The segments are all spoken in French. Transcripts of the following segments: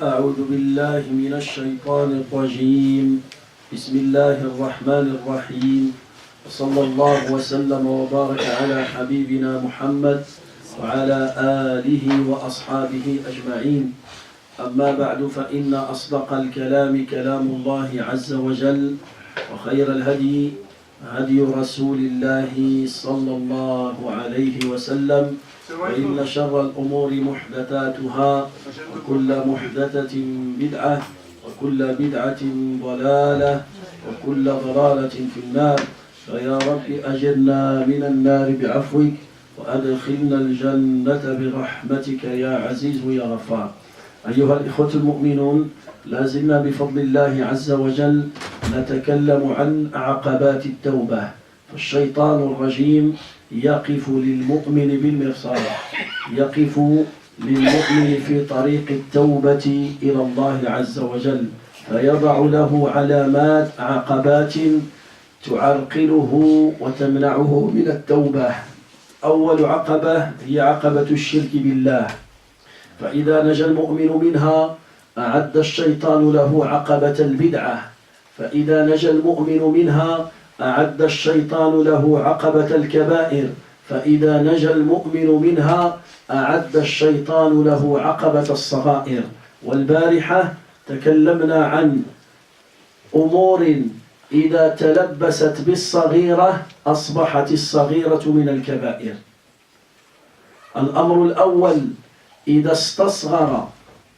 أعوذ بالله من الشيطان الرجيم. بسم الله الرحمن الرحيم. وصلى الله وسلم وبارك على حبيبنا محمد وعلى آله وأصحابه أجمعين. أما بعد، فإن أصدق الكلام كلام الله عز وجل، وخير الهدي هدي رسول الله صلى الله عليه وسلم، وإن شر الأمور محدثاتها، وكل محدثة بدعة، وكل بدعة ضلالة، وكل ضلالة في النار. فيا رب أجرنا من النار بعفوك، وأدخلنا الجنة برحمتك يا عزيز يا غفار. أيها الإخوة المؤمنون، لازلنا بفضل الله عز وجل نتكلم عن عقبات التوبة. فالشيطان الرجيم يقف للمؤمن بالمرصاد، يقف للمؤمن في طريق التوبة إلى الله عز وجل، فيضع له علامات عقبات تعرقله وتمنعه من التوبة. أول عقبة هي عقبة الشرك بالله، فإذا نجا المؤمن منها أعد الشيطان له عقبة البدعة، فإذا نجا المؤمن منها أعد الشيطان له عقبة الكبائر، فإذا نجا المؤمن منها أعد الشيطان له عقبة الصغائر. والبارحة تكلمنا عن أمور إذا تلبست بالصغيرة أصبحت الصغيرة من الكبائر. الأمر الأول: إذا استصغر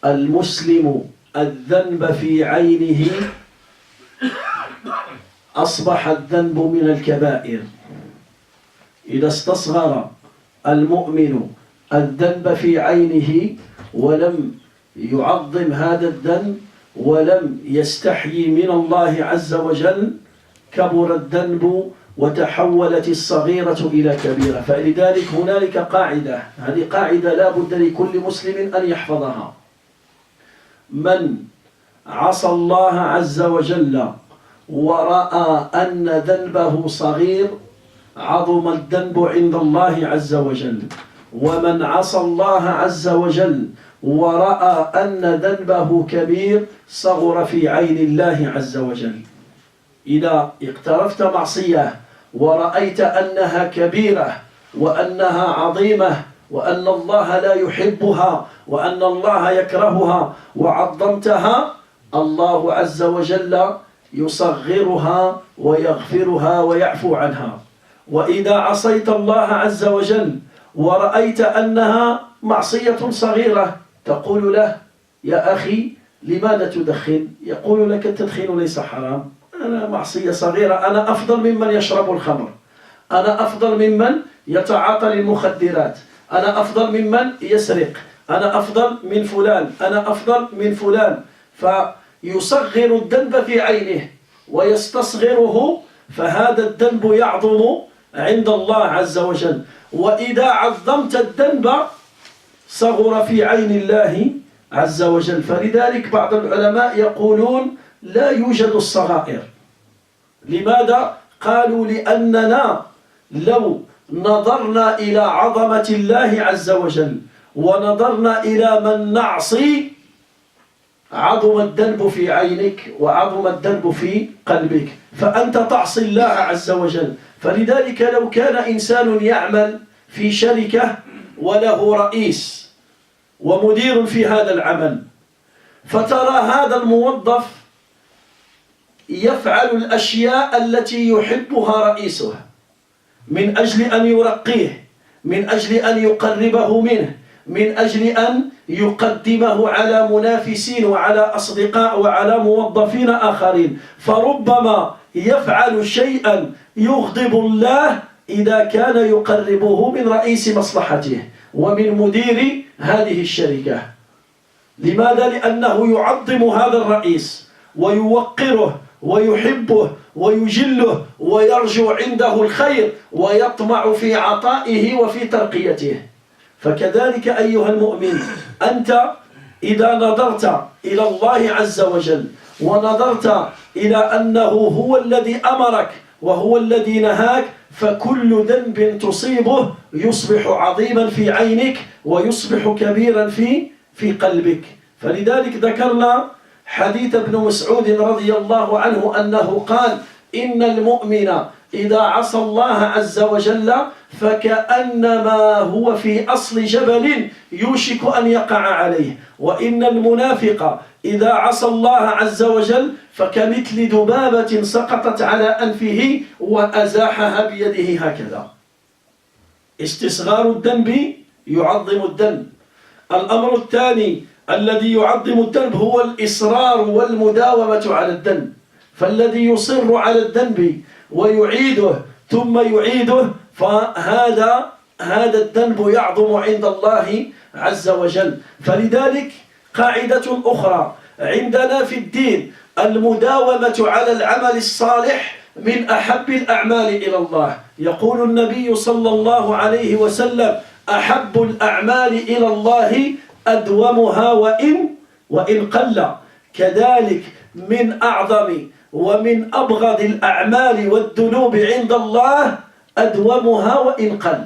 المسلم الذنب في عينه أصبح الذنب من الكبائر. إذا استصغر المؤمن الذنب في عينه ولم يعظم هذا الذنب ولم يستحيي من الله عز وجل كبر الذنب وتحولت الصغيرة إلى كبيرة. فلذلك هنالك قاعدة، هذه قاعدة لا بد لكل مسلم أن يحفظها: من عصى الله عز وجل ورأى أن ذنبه صغير عظم الذنب عند الله عز وجل، ومن عصى الله عز وجل ورأى أن ذنبه كبير صغر في عين الله عز وجل. إذا اقترفت معصية ورأيت أنها كبيرة وأنها عظيمة وأن الله لا يحبها وأن الله يكرهها وعظمتها، الله عز وجل يصغرها ويغفرها ويعفو عنها. وإذا عصيت الله عز وجل ورأيت أنها معصية صغيرة تقول له: يا أخي لماذا تدخن؟ يقول لك: التدخين ليس حرام، أنا معصية صغيرة، أنا أفضل ممن يشرب الخمر، أنا أفضل ممن يتعاطى المخدرات، أنا أفضل ممن يسرق، أنا أفضل من فلان، أنا أفضل من فلان. فيصغر الذنب في عينه ويستصغره، فهذا الذنب يعظم عند الله عز وجل. وإذا عظمت الذنب صغر في عين الله عز وجل. فلذلك بعض العلماء يقولون: لا يوجد الصغائر. لماذا؟ قالوا: لأننا لو نظرنا إلى عظمة الله عز وجل ونظرنا إلى من نعصي عظم الذنب في عينك وعظم الذنب في قلبك، فأنت تعصي الله عز وجل. فلذلك لو كان إنسان يعمل في شركة وله رئيس ومدير في هذا العمل، فترى هذا الموظف يفعل الأشياء التي يحبها رئيسه من أجل أن يرقيه، من أجل أن يقربه منه، من أجل أن يقدمه على منافسين وعلى أصدقاء وعلى موظفين آخرين، فربما يفعل شيئا يغضب الله إذا كان يقربه من رئيس مصلحته ومن مدير هذه الشركة. لماذا؟ لأنه يعظم هذا الرئيس ويوقره ويحبه ويجله ويرجو عنده الخير ويطمع في عطائه وفي ترقيته. فكذلك أيها المؤمن، أنت إذا نظرت إلى الله عز وجل ونظرت إلى أنه هو الذي أمرك وهو الذي نهاك فكل ذنب تصيبه يصبح عظيما في عينك ويصبح كبيرا في قلبك. فلذلك ذكرنا حديث ابن مسعود رضي الله عنه أنه قال إن المؤمن إذا عصى الله عز وجل فكأنما هو في أصل جبل يوشك أن يقع عليه، وإن المنافق إذا عصى الله عز وجل فكمثل ذبابة سقطت على أنفه وأزاحها بيده هكذا. استصغار الذنب يعظم الذنب. الأمر الثاني الذي يعظم الذنب هو الإصرار والمداومة على الذنب. فالذي يصر على الذنب ويعيده ثم يعيده فهذا الذنب يعظم عند الله عز وجل. فلذلك قاعدة أخرى عندنا في الدين المداومة على العمل الصالح من أحب الأعمال إلى الله. يقول النبي صلى الله عليه وسلم أحب الأعمال إلى الله أدومها وإن قل. كذلك من أعظم ومن أبغض الأعمال والذنوب عند الله أدومها وإن قل.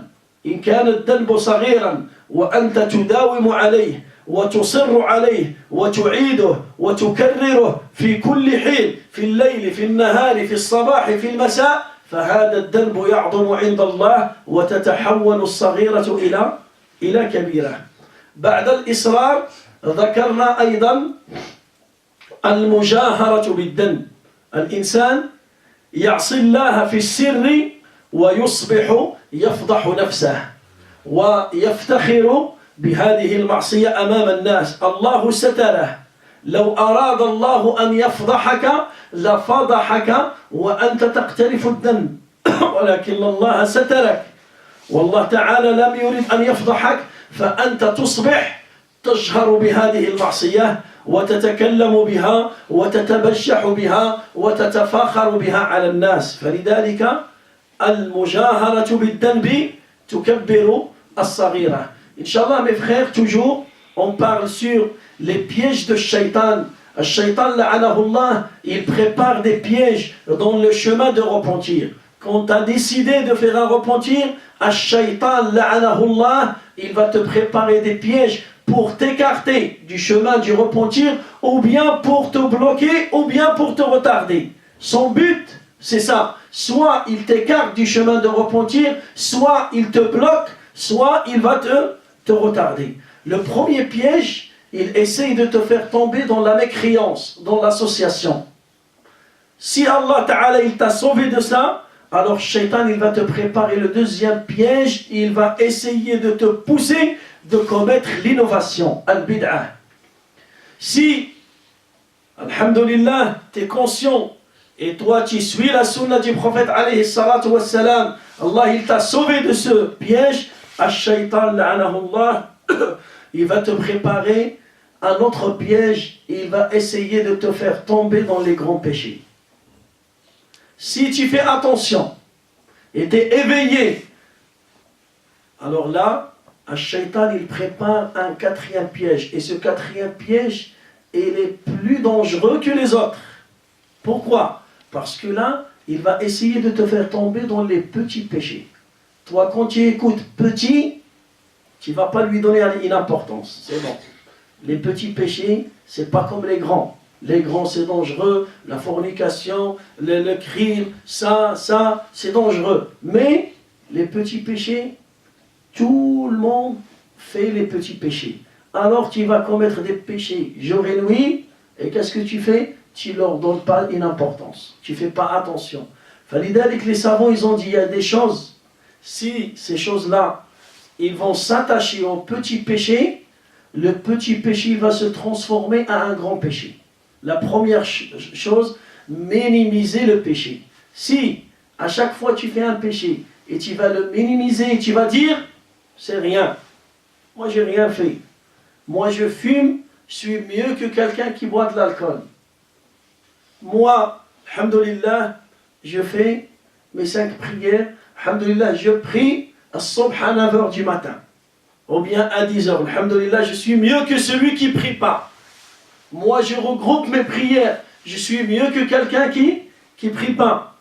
إن كان الذنب صغيرا وأنت تداوم عليه وتصر عليه وتعيده وتكرره في كل حين، في الليل في النهار في الصباح في المساء، فهذا الذنب يعظم عند الله وتتحول الصغيرة إلى كبيرة. بعد الإصرار ذكرنا أيضا المجاهرة بالذنب. الإنسان يعصي الله في السر ويصبح يفضح نفسه ويفتخر بهذه المعصية أمام الناس. الله ستره، لو أراد الله أن يفضحك لفضحك وأنت تقترف الذنب ولكن الله سترك، والله تعالى لم يرد أن يفضحك، فأنت تصبح تجهر بهذه المعصية وتتكلم بها وتتبجح بها وتتفاخر بها على الناس. فلذلك المجاهرة بالذنب تكبر الصغيرة. Inch'Allah, mes frères, toujours on parle sur les pièges de Shaitan. Shaitan, la'anahullah, il prépare des pièges dans le chemin de repentir. Quand tu as décidé de faire un repentir, Shaitan, la'anahullah, il va te préparer des pièges pour t'écarter du chemin du repentir, ou bien pour te bloquer, ou bien pour te retarder. Son but, c'est ça. Soit il t'écarte du chemin de repentir, soit il te bloque, soit il va te retarder. Le premier piège, il essaye de te faire tomber dans la mécréance, dans l'association. Si Allah Ta'ala il t'a sauvé de ça, alors Shaitan il va te préparer le deuxième piège, il va essayer de te pousser de commettre l'innovation, al-bid'ah. Si, alhamdulillah, tu es conscient et toi tu suis la sunna du prophète alayhi salatu wassalam, Allah il t'a sauvé de ce piège, al-shaytan la'anahullah, il va te préparer un autre piège, il va essayer de te faire tomber dans les grands péchés. Si tu fais attention et tu es éveillé, alors là, Al-Shaytan, il prépare un quatrième piège. Et ce quatrième piège, il est plus dangereux que les autres. Pourquoi? Parce que là, il va essayer de te faire tomber dans les petits péchés. Toi, quand tu écoutes petit, tu ne vas pas lui donner une importance. C'est bon. Les petits péchés, c'est pas comme les grands. Les grands, c'est dangereux. La fornication, le crime, ça, c'est dangereux. Mais les petits péchés, tout le monde fait les petits péchés. Alors tu vas commettre des péchés jour et nuit, et qu'est-ce que tu fais? Tu ne leur donnes pas une importance. Tu ne fais pas attention. Falidalik, les savants, ils ont dit, il y a des choses, si ces choses-là, ils vont s'attacher au petit péché, le petit péché va se transformer en un grand péché. La première chose, minimiser le péché. Si, à chaque fois tu fais un péché, et tu vas le minimiser, et tu vas dire, c'est rien. Moi, j'ai rien fait. Moi, je fume, je suis mieux que quelqu'un qui boit de l'alcool. Moi, alhamdoulilah, je fais mes 5 prières. Alhamdoulilah, je prie à subh à 9h du matin. Ou bien à 10h. Alhamdoulilah, je suis mieux que celui qui ne prie pas. Moi, je regroupe mes prières. Je suis mieux que quelqu'un qui ne prie pas.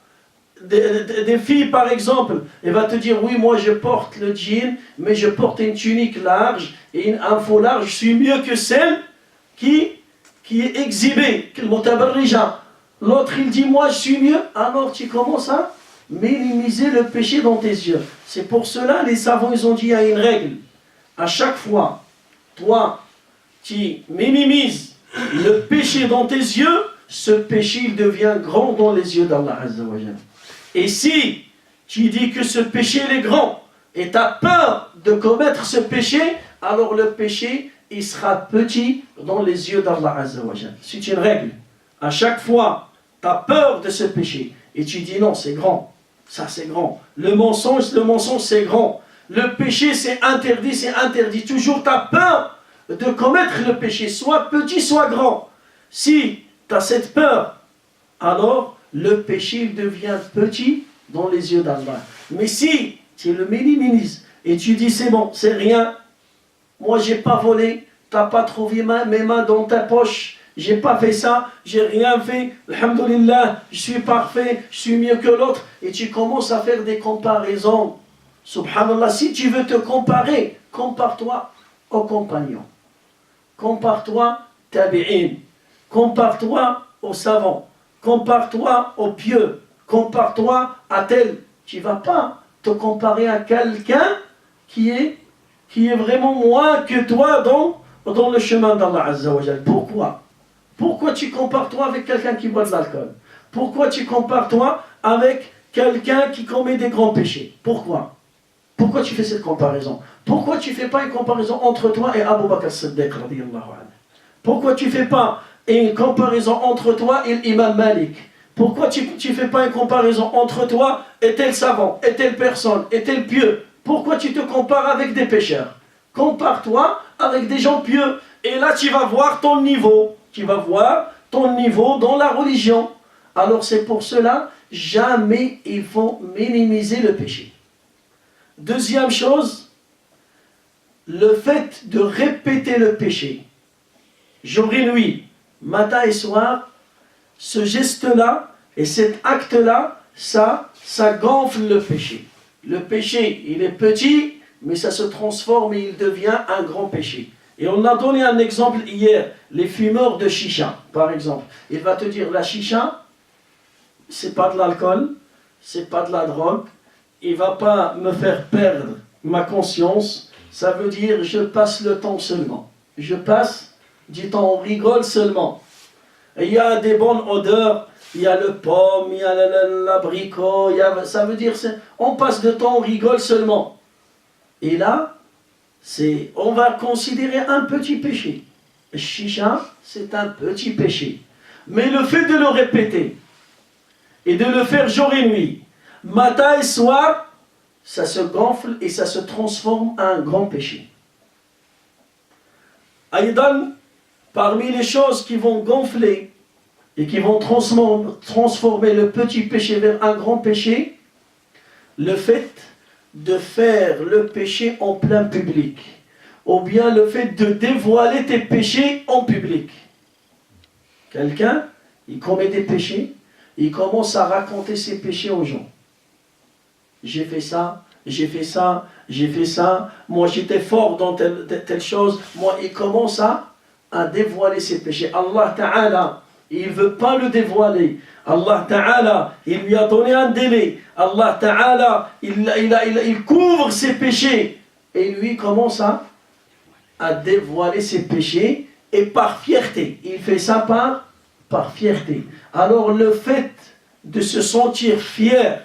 des filles par exemple, elle va te dire oui moi je porte le jean, mais je porte une tunique large et un faux large, je suis mieux que celle qui est exhibée, que le mutabarrija. L'autre il dit moi je suis mieux, alors tu commences à minimiser le péché dans tes yeux. C'est pour cela les savants ils ont dit il y a une règle. À chaque fois, toi tu minimises le péché dans tes yeux, ce péché il devient grand dans les yeux d'Allah Azza wa Jalla. Et si tu dis que ce péché il est grand et tu as peur de commettre ce péché, alors le péché il sera petit dans les yeux d'Allah Azza wa Jalla. C'est une règle. À chaque fois, tu as peur de ce péché et tu dis non, c'est grand. Ça c'est grand. Le mensonge c'est grand. Le péché c'est interdit. Toujours tu as peur de commettre le péché, soit petit, soit grand. Si tu as cette peur, alors le péché devient petit dans les yeux d'Allah. Mais si tu le minimises et tu dis c'est bon, c'est rien, moi j'ai pas volé, tu n'as pas trouvé mes mains dans ta poche, j'ai pas fait ça, j'ai rien fait, alhamdoulilah, je suis parfait, je suis mieux que l'autre, et tu commences à faire des comparaisons. Subhanallah, si tu veux te comparer, compare-toi aux compagnons, compare-toi tabi'in, compare-toi aux savants, compare-toi aux pieux, compare-toi à tel. Tu ne vas pas te comparer à quelqu'un qui est vraiment moins que toi dans le chemin d'Allah Azza wa Jal. Pourquoi? Pourquoi tu compares toi avec quelqu'un qui boit de l'alcool? Pourquoi tu compares toi avec quelqu'un qui commet des grands péchés? Pourquoi? Pourquoi tu fais cette comparaison? Pourquoi tu ne fais pas une comparaison entre toi et Abu Bakr Siddiq radiyallahu anhu? Pourquoi tu ne fais pas une comparaison entre toi et l'imam Malik? Pourquoi tu ne fais pas une comparaison entre toi et tel savant, et telle personne, et tel pieux? Pourquoi tu te compares avec des pécheurs? Compare-toi avec des gens pieux. Et là, tu vas voir ton niveau. Tu vas voir ton niveau dans la religion. Alors c'est pour cela, jamais il faut minimiser le péché. Deuxième chose, le fait de répéter le péché. Jour et nuit, matin et soir, ce geste-là et cet acte-là, ça gonfle le péché. Le péché, il est petit, mais ça se transforme et il devient un grand péché. Et on a donné un exemple hier, les fumeurs de chicha, par exemple. Il va te dire, la chicha, c'est pas de l'alcool, c'est pas de la drogue, il va pas me faire perdre ma conscience, ça veut dire, je passe le temps seulement. Je passe du temps, on rigole seulement. Et il y a des bonnes odeurs, il y a le pomme, il y a l'abricot, ça veut dire, on passe le temps, on rigole seulement. Et là, on va considérer un petit péché. Le chicha, c'est un petit péché. Mais le fait de le répéter, et de le faire jour et nuit, matin et soir, ça se gonfle et ça se transforme en un grand péché. Aïdan, parmi les choses qui vont gonfler et qui vont transformer le petit péché vers un grand péché, le fait de faire le péché en plein public, ou bien le fait de dévoiler tes péchés en public. Quelqu'un, il commet des péchés, il commence à raconter ses péchés aux gens. J'ai fait ça, j'ai fait ça, j'ai fait ça, moi j'étais fort dans telle chose, moi il commence à dévoiler ses péchés. Allah Ta'ala, il ne veut pas le dévoiler. Allah Ta'ala, il lui a donné un délai. Allah Ta'ala, il couvre ses péchés. Et lui commence à dévoiler ses péchés. Et par fierté, il fait ça par fierté. Alors le fait de se sentir fier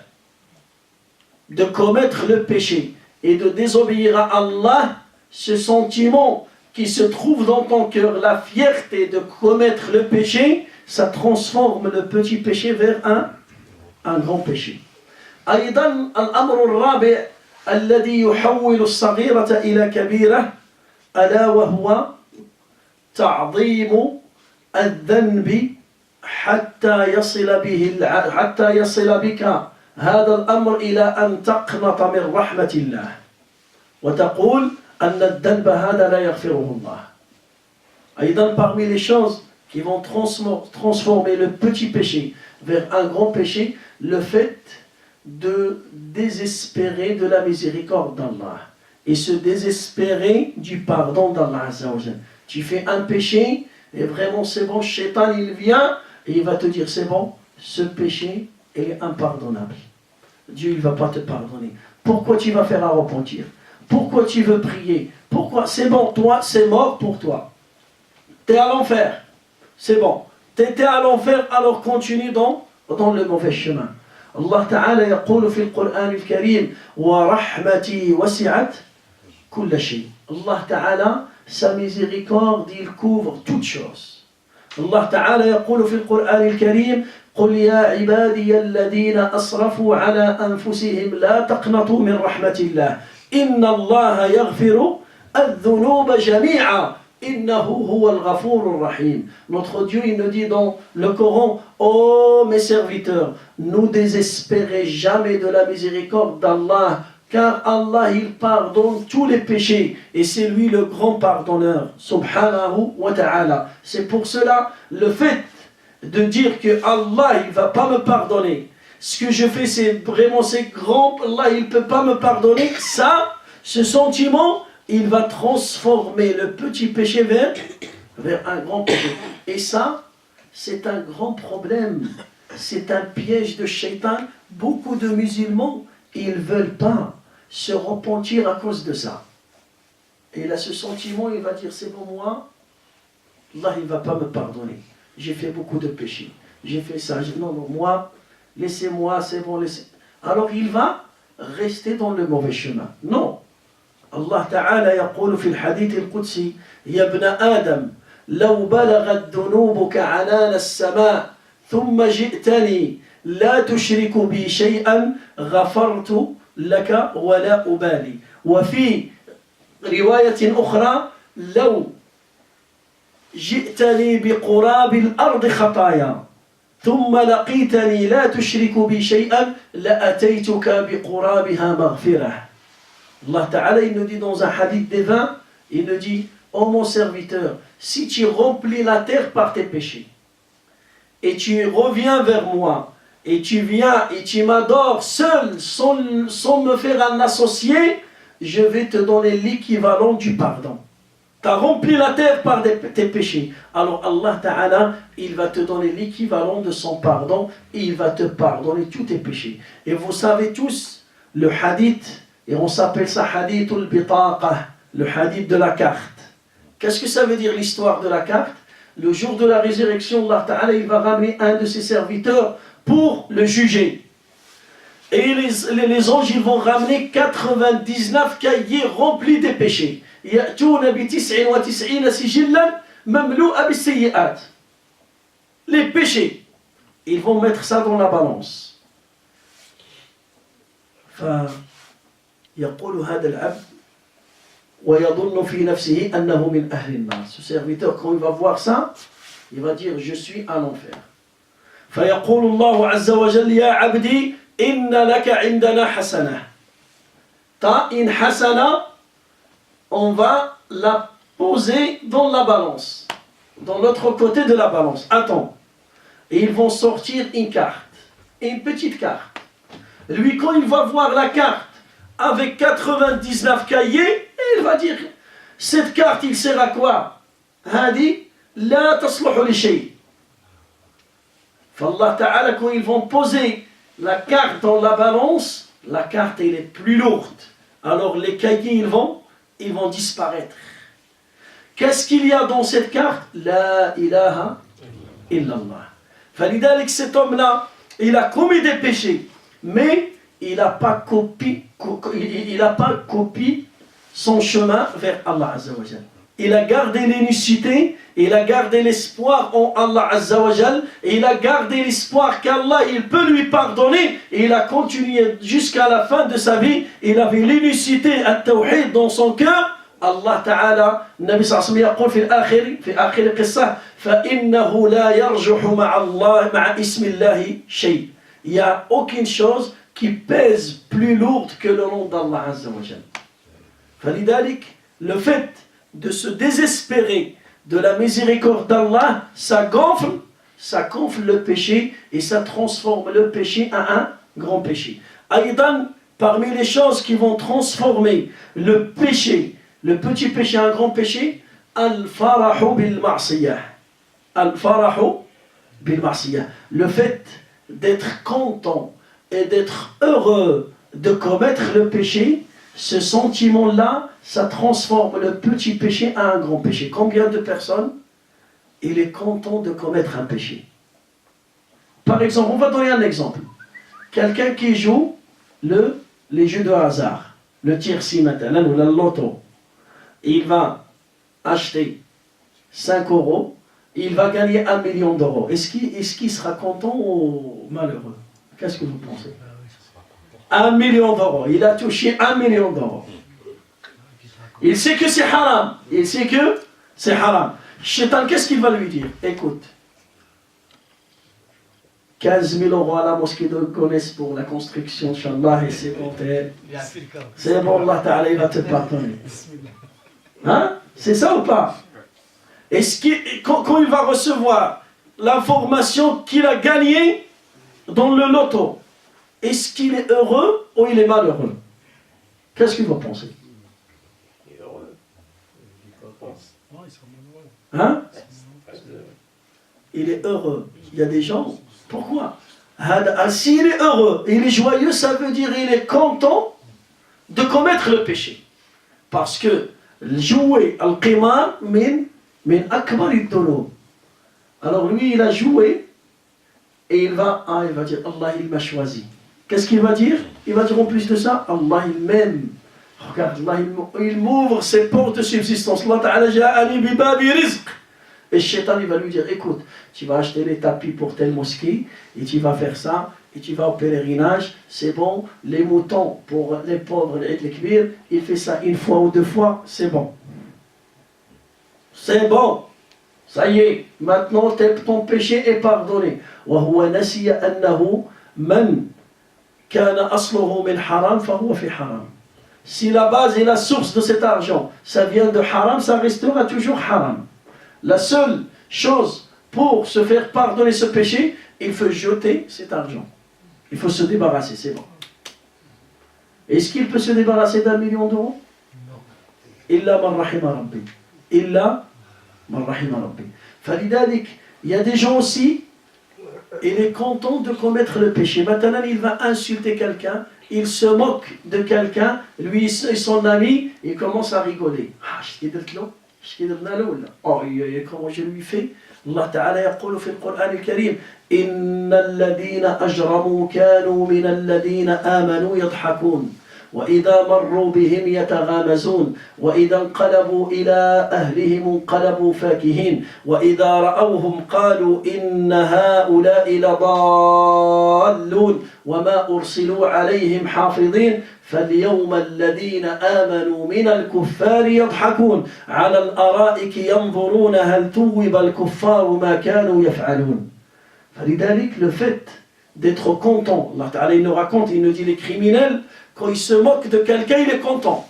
de commettre le péché et de désobéir à Allah, ce sentiment qui se trouve dans ton cœur, la fierté de commettre le péché, ça transforme le petit péché vers un grand péché. أيضا الأمر الرابع الذي يحول الصغيرة إلى كبيرة ألا وهو تعظيم الذنب حتى يصل بك هذا الأمر إلى أن تقنط من رحمة الله وتقول أن الذنب هذا لا يغفره الله. أيضا parmi les choses qui vont transformer le petit péché vers un grand péché, le fait de désespérer de la miséricorde d'Allah et se désespérer du pardon d'Allah Azza wa Jal. Tu fais un péché et vraiment c'est bon, Shaitan il vient et il va te dire c'est bon, ce péché est impardonnable. Dieu il ne va pas te pardonner. Pourquoi tu vas faire un repentir? Pourquoi tu veux prier? Pourquoi? C'est bon, toi c'est mort pour toi. Tu es à l'enfer. C'est bon. Tu étais à l'enfer, alors continue dans le mauvais chemin. Allah Ta'ala يقول في القرآن الكريم ورحمتي وسعت كل شيء. Allah Ta'ala, sa miséricorde, il couvre toutes choses. Allah Ta'ala يقول في القرآن الكريم قل يا عبادي الذين أسرفوا على أنفسهم لا تقنطوا من رحمة الله إن الله يغفر الذنوب جميعا Innahu huwa al-ghafur rahim. Notre Dieu, il nous dit dans le Coran, ô mes serviteurs, ne désespérez jamais de la miséricorde d'Allah, car Allah, il pardonne tous les péchés, et c'est lui le grand pardonneur, subhanahu wa ta'ala. C'est pour cela, le fait de dire que Allah, il va pas me pardonner, ce que je fais, c'est vraiment, c'est grand, Allah, il peut pas me pardonner, ça, ce sentiment, il va transformer le petit péché vers un grand péché. Et ça, c'est un grand problème. C'est un piège de Shaitan. Beaucoup de musulmans, ils ne veulent pas se repentir à cause de ça. Et là, ce sentiment, il va dire, c'est bon, moi, Allah, il ne va pas me pardonner. J'ai fait beaucoup de péchés. J'ai fait ça. Non, moi, laissez-moi, c'est bon, laissez. Alors, il va rester dans le mauvais chemin. Non. Allah Ta'ala يقول في الحديث القدسي يا ابن آدم لو بلغت ذنوبك عنان السماء ثم جئتني لا تشرك بي شيئا غفرت لك ولا أبالي وفي رواية أخرى لو جئتني بقراب الأرض خطايا ثم لقيتني لا تشرك بي شيئا لأتيتك بقرابها مغفرة. Allah Ta'ala, il nous dit dans un hadith des 20, il nous dit, ô mon serviteur, si tu remplis la terre par tes péchés, et tu reviens vers moi, et tu viens et tu m'adores seul, sans me faire un associé, je vais te donner l'équivalent du pardon. Tu as rempli la terre par tes péchés. Alors Allah Ta'ala, il va te donner l'équivalent de son pardon, et il va te pardonner tous tes péchés. Et vous savez tous, le hadith, et on s'appelle ça hadith al-bitaqa, le hadith de la carte. Qu'est-ce que ça veut dire l'histoire de la carte? Le jour de la résurrection, Allah Ta'ala, il va ramener un de ses serviteurs pour le juger. Et les anges, ils vont ramener 99 cahiers remplis des péchés. يأتون ب99 سجلا مملوءة بالسيئات. Les péchés. Ils vont mettre ça dans la balance. يقول هذا العبد ويظن في نفسه أنه من أهل النار. Ce serviteur, quand il va voir ça, il va dire je suis à l'enfer. فيقول الله عز وجل يا عبدي إن لك عندنا حسنة. T'as une hasana, on va la poser dans la balance, dans l'autre côté de la balance. Attends. Et ils vont sortir une carte, une petite carte. Lui, quand il va voir la carte avec 99 cahiers, il va dire, cette carte, il sert à quoi? Hadi, la tasluhu li shay. Fallah Ta'ala, quand ils vont poser la carte dans la balance, la carte, elle est plus lourde. Alors les cahiers, ils vont disparaître. Qu'est-ce qu'il y a dans cette carte? La ilaha illallah. Falidalik, cet homme-là, il a commis des péchés, mais il n'a pas copié son chemin vers Allah Azza wa Jal. Il a gardé l'unicité, il a gardé l'espoir en Allah Azza wa Jal, et il a gardé l'espoir qu'Allah il peut lui pardonner, et il a continué jusqu'à la fin de sa vie. Il avait l'unicité, at-tawhid dans son cœur. Allah Ta'ala, Nabi sallallahu alayhi wa sallam, في آخر قصة فإنه لا يرجح مع الله مع اسم الله شيء. Il n'y a aucune chose qui pèse plus lourde que le nom d'Allah Azza wa Jal. فلذلك, le fait de se désespérer de la miséricorde d'Allah, ça gonfle le péché et ça transforme le péché en un grand péché. Aïdan, parmi les choses qui vont transformer le péché, le petit péché en un grand péché, al-farahu bil-ma'siyah. Al-farahu bil-ma'siyah. Le fait d'être content et d'être heureux de commettre le péché, ce sentiment-là, ça transforme le petit péché en un grand péché. Combien de personnes il est content de commettre un péché? Par exemple, on va donner un exemple. Quelqu'un qui joue les jeux de hasard, le tirsi maintenant, ou la loto, il va acheter 5 euros, il va gagner 1 million d'euros. Est-ce qu'il sera content ou malheureux? Qu'est-ce que vous pensez? 1 million d'euros. Il a touché 1 million d'euros. Il sait que c'est haram. Il sait que c'est haram. Shaitan, qu'est-ce qu'il va lui dire? Écoute, 15 000 euros à la mosquée de Gonesse pour la construction, Inch'Allah, et c'est bon, c'est bon, Allah Ta'ala, il va te pardonner. Hein? C'est ça ou pas? Quand il va recevoir l'information qu'il a gagnée dans le loto, est-ce qu'il est heureux ou il est malheureux? Qu'est-ce que vous pensez? Il est heureux. Hein? Il est heureux. Il y a des gens. Pourquoi? S'il est heureux, il est joyeux, ça veut dire qu'il est content de commettre le péché. Parce que jouer al-qimar min akbar al-dhunub. Alors lui, il a joué et il va dire Allah, il m'a choisi. Qu'est-ce qu'il va dire? Il va dire en plus de ça, Allah, il m'aime. Regarde, Allah, il m'ouvre ses portes de subsistance. Allah Ta'ala ja'ani bi babi rizq. Et Shaitan, il va lui dire, écoute, tu vas acheter les tapis pour telle mosquée, et tu vas faire ça, et tu vas au pèlerinage, c'est bon, les moutons pour les pauvres, les kbir, il fait ça 1 fois ou 2 fois, c'est bon. C'est bon. Ça y est, maintenant ton péché est pardonné. وَهُوَ نَسِيَ أَنَّهُ مَنْ كَانَ أَصْلُهُ مِنْ حَرَامٍ فَهُوَ فِي حَرَامٍ. Si la base et la source de cet argent, ça vient de haram, ça restera toujours haram. La seule chose pour se faire pardonner ce péché, il faut jeter cet argent. Il faut se débarrasser, c'est bon. Est-ce qu'il peut se débarrasser d'1 million d'euros? Non. Illa man rahima rabbi. Illa man rahima rabbi. Falidalik, il y a des gens aussi, il est content de commettre le péché. Maintenant, il va insulter quelqu'un, il se moque de quelqu'un, lui et son ami, il commence à rigoler. Ah, je t'ai dit là. Comment je lui fais? Allah Ta'ala يقول في القرآن الكريم إن الذين أجرموا كانوا من الذين آمنوا يضحكون وإذا مروا بهم يتغامزون وإذا انقلبوا إلى أهلهم انقلبوا فاكهين وإذا رأوهم قالوا إن هؤلاء لضالون وما أرسلوا عليهم حافظين فاليوم الذين آمنوا من الكفار يضحكون على الأرائك ينظرون هل ثوب الكفار ما كانوا يفعلون. فلذلك le fait d'être content, Allah Ta'ala il nous raconte, il nous dit les criminels, quand ils se moquent de quelqu'un, il est content.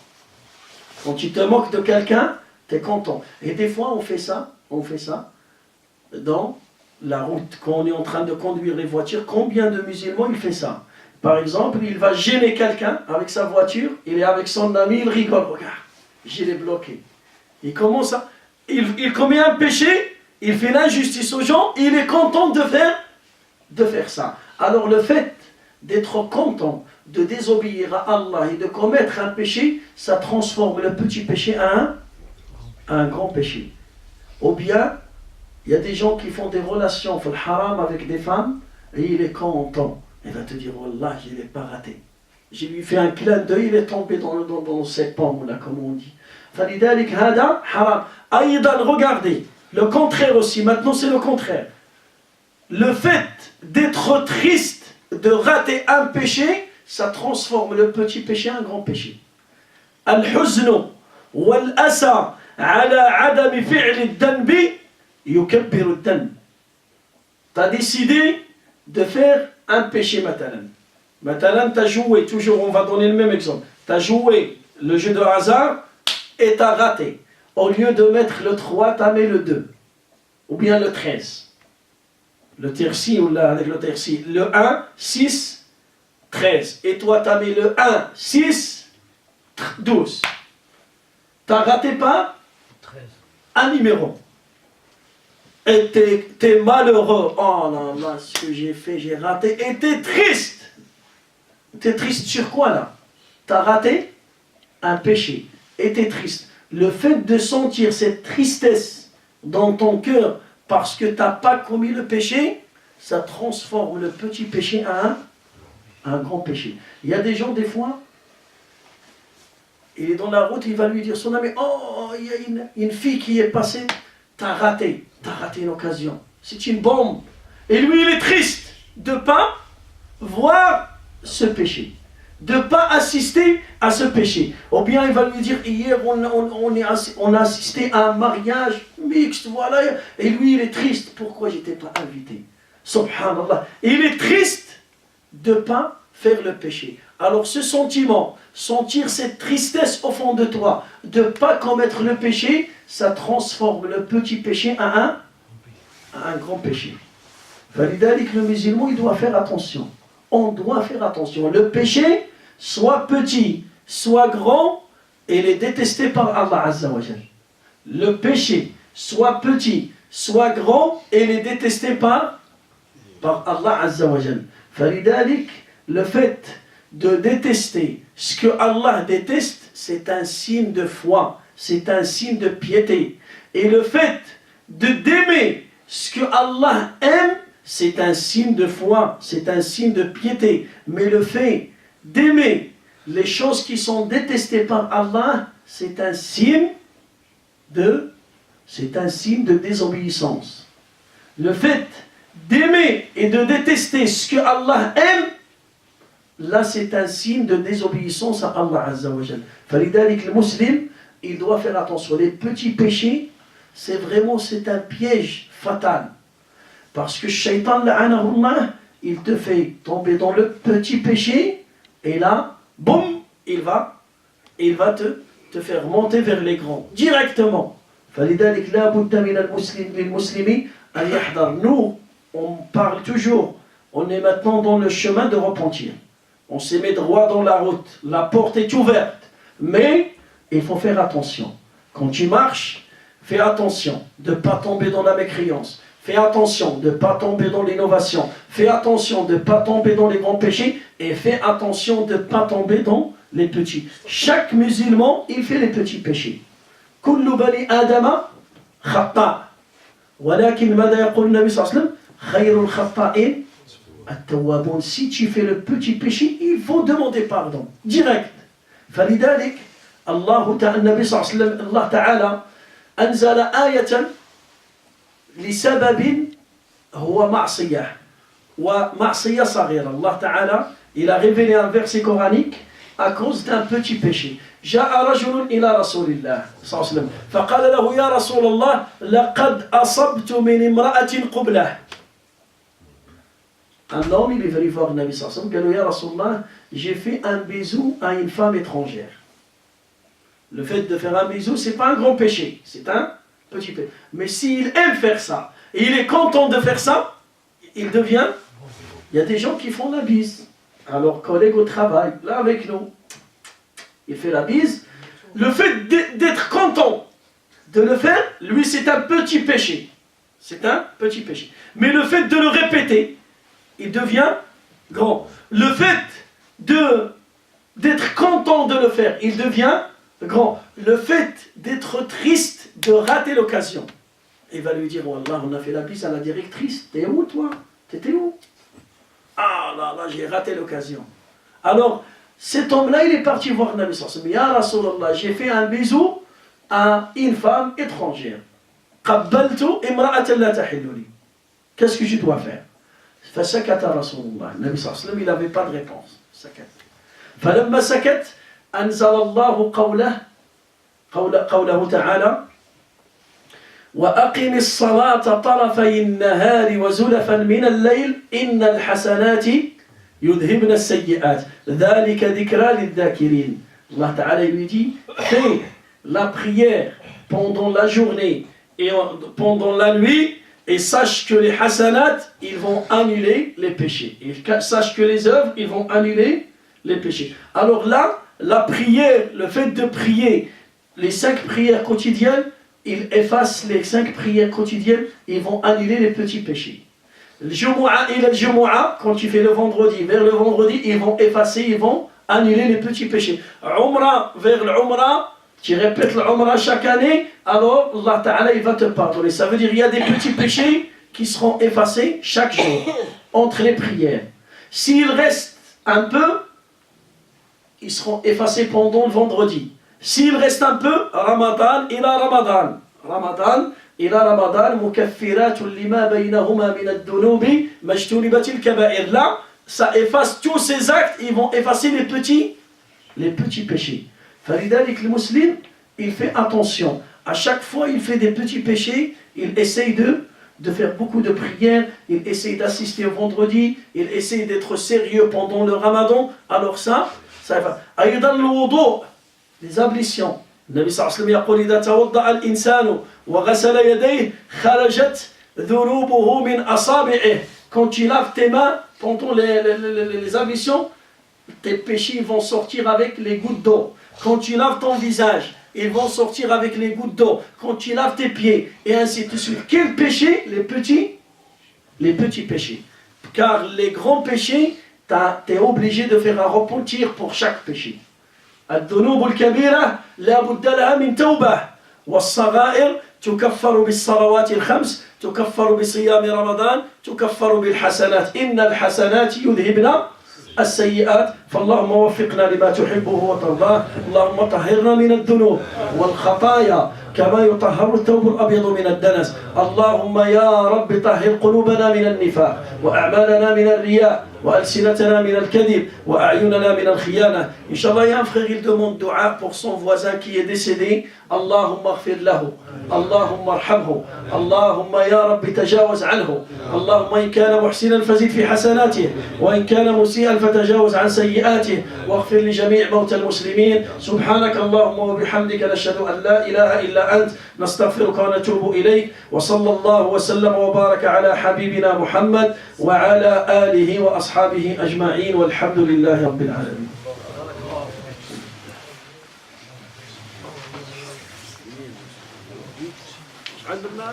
Quand tu te moques de quelqu'un, tu es content. Et des fois on fait ça dans la route, quand on est en train de conduire les voitures. Combien de musulmans il fait ça? Par exemple, il va gêner quelqu'un avec sa voiture, il est avec son ami, il rigole, regarde, je l'ai bloqué. Il commence à... Il commet un péché, il fait l'injustice aux gens, il est content de faire ça. Alors le fait d'être content, de désobéir à Allah et de commettre un péché, ça transforme le petit péché en un grand péché. Ou bien, il y a des gens qui font des relations fil haram avec des femmes, et il est content. Il va te dire, Wallah, je ne l'ai pas raté. J'ai lui fait un clin d'œil, il est tombé dans ses pommes, là, comme on dit. Falidalik hada haram. Aïdan, regardez. Le contraire aussi, maintenant c'est le contraire. Le fait d'être triste, de rater un péché, ça transforme le petit péché en un grand péché. Al-huznu wal-asa ala adami fi'li ad-danbi yukabbiru ad-danb. Tu as décidé de faire un péché matalan. Matalan, tu as joué, toujours on va donner le même exemple. Tu as joué le jeu de hasard et tu as raté. Au lieu de mettre le 3, tu mets le 2. Ou bien le 13. Le terci ou là, avec le terci. Le 1, 6, 13. Et toi, tu mis le 1, 6, 12. Tu n'as raté pas 13. Un numéro. Et t'es malheureux. Oh là là, ce que j'ai fait, j'ai raté. Et t'es triste. T'es triste sur quoi là? T'as raté un péché. Et t'es triste. Le fait de sentir cette tristesse dans ton cœur parce que t'as pas commis le péché, ça transforme le petit péché à un grand péché. Il y a des gens, des fois, il est dans la route, il va lui dire son ami, oh, il y a une fille qui est passée, t'as raté une occasion. C'est une bombe. Et lui, il est triste de ne pas voir ce péché, de ne pas assister à ce péché. Ou bien il va lui dire, hier, on a assisté à un mariage mixte, voilà, et lui, il est triste. Pourquoi je n'étais pas invité? Subhanallah. Il est triste de ne pas faire le péché. Alors ce sentiment, sentir cette tristesse au fond de toi, de ne pas commettre le péché, ça transforme le petit péché à un grand péché. Validalik, le musulman, il doit faire attention. On doit faire attention. Le péché, soit petit, soit grand, il est détesté par Allah Azza wa Jal. Le péché, soit petit, soit grand, il est détesté par Allah Azza wa Jal. Validalik, le fait de détester ce que Allah déteste, c'est un signe de foi, c'est un signe de piété. Et le fait d'aimer ce que Allah aime, c'est un signe de foi, c'est un signe de piété. Mais le fait d'aimer les choses qui sont détestées par Allah, c'est un signe de désobéissance. Le fait d'aimer et de détester ce que Allah aime, là c'est un signe de désobéissance à Allah Azza wa Jal. Falidalik, le musulman, il doit faire attention. Les petits péchés, c'est un piège fatal. Parce que Shaitan, la'anahullah, il te fait tomber dans le petit péché, et là, boum, il va te faire monter vers les grands, directement. فلذلك لا بد من المسلم للمسلم أن يحذر. Nous, on parle toujours, on est maintenant dans le chemin de repentir. On se met droit dans la route, la porte est ouverte, mais il faut faire attention. Quand tu marches, fais attention de ne pas tomber dans la mécréance. Fais attention de ne pas tomber dans l'innovation. Fais attention de ne pas tomber dans les grands péchés. Et fais attention de ne pas tomber dans les petits. Chaque musulman, il fait les petits péchés. كل بني آدم خطاء ولكن ماذا يقول النبي صلى الله عليه وسلم خير الخطائين التوابون. Si tu fais le petit péché, il faut demander pardon direct. فلذلك النبي صلى الله عليه وسلم الله تعالى أنزل آية لسبب هو معصية ومعصية صغيرة. Allah Ta'ala, il a révélé un verset coranique à cause d'un petit péché. جاء رجل إلى رسول الله صلى الله عليه وسلم فقال له يا رسول الله لقد أصبت من امرأة قبلة. Un homme, il est venu voir le Nabi sallallahu alayhi wa sallam, il dit, Ya Rasulallah, j'ai fait un bisou à une femme étrangère. Le fait de faire un bisou, c'est pas un grand péché, c'est un petit péché. Mais s'il aime faire ça, et il est content de faire ça, il devient... Il y a des gens qui font la bise à leurs collègues au travail, là avec nous. Il fait la bise. Le fait d'être content de le faire, lui, c'est un petit péché. C'est un petit péché. Mais le fait de le répéter, il devient grand. Le fait d'être content de le faire, il devient grand. Le fait d'être triste, de rater l'occasion, il va lui dire, oh Allah, on a fait la bise à la directrice. T'es où toi? T'étais où? Ah là là, j'ai raté l'occasion. Alors, cet homme-là, il est parti voir Nabi sallallahu alayhi wa sallam. Ya Rasulallah, j'ai fait un bisou à une femme étrangère. Qabbaltu imra'atan la tahillu li. Qu'est-ce que je dois faire? Fasakata Rasulullah. Nabi sallallahu alayhi wa sallam, il n'avait pas de réponse. Sakat. Falamma sakat, anzalallahu qawlahu ta'ala. وأقم الصلاة طرفي النهار وزلفا من الليل إن الحسنات يذهبن السيئات ذلك ذكرى للذاكرين. Allah Ta'ala lui dit, fais la prière pendant la journée et pendant la nuit, et sache que les hasanat, ils vont annuler les péchés. Et sache que les œuvres, ils vont annuler les péchés. Alors là, la prière, le fait de prier les 5 prières quotidiennes, ils effacent les 5 prières quotidiennes, ils vont annuler les petits péchés. Le Jumu'ah et le Jumu'ah, quand tu fais le vendredi, vers le vendredi, ils vont effacer, ils vont annuler les petits péchés. Umrah, vers l'Umrah, tu répètes l'Umrah chaque année, alors Allah Ta'ala il va te pardonner. Ça veut dire qu'il y a des petits péchés qui seront effacés chaque jour, entre les prières. S'il reste un peu, ils seront effacés pendant le vendredi. S'il reste un peu, Ramadan ila Ramadan. Ramadan ila Ramadan, mukaffiratun lima baynahuma min ad-dunubi majtunibatil kaba'ir. Là, ça efface tous ces actes, ils vont effacer les petits péchés. Falidalik le musulman, il fait attention. À chaque fois, il fait des petits péchés, il essaye de faire beaucoup de prières, il essaye d'assister au vendredi, il essaye d'être sérieux pendant le Ramadan. Alors ça va. أيضا الوضوء, les ablutions. النبي صلى الله عليه وسلم يقول إذا توضأ الإنسان وغسل يديه خرجت ذنوبه من أصابعه. Quand tu laves tes mains pendant les ablutions, tes péchés vont sortir avec les gouttes d'eau. Quand tu laves ton visage, ils vont sortir avec les gouttes d'eau. Quand tu laves tes pieds, et ainsi de suite. Quels péchés? Les petits péchés. Car les grands péchés, tu es obligé de faire un repentir pour chaque péché. الذنوب الكبيرة لا بد لها من توبة والصغائر تكفر بالصلوات الخمس تكفر بصيام رمضان تكفر بالحسنات إن الحسنات يذهبن السيئات فاللهم وفقنا لما تحبه وترضاه اللهم طهرنا من الذنوب والخطايا كما يطهر الثوب الأبيض من الدنس اللهم يا رب طهر قلوبنا من النفاق وأعمالنا من الرياء وألسنتنا من الكذب وأعيننا من الخيانة. Inch'Allah, il y a un frère, il demande dua pour son voisin qui est décédé. Allahumma اغفر له اللهم ارحمه اللهم يا رب تجاوز عنه اللهم إن كان محسنا فزد في حسناته وإن كان مسيئا فتجاوز عن سيئاته واغفر لجميع موتى المسلمين. سبحانك اللهم وبحمدك نشهد أن لا إله إلا أنت نستغفرك ونتوب إليك وصلى الله وسلم وبارك على حبيبنا محمد وعلى آله وأصحابه أجمعين والحمد لله رب العالمين. عندنا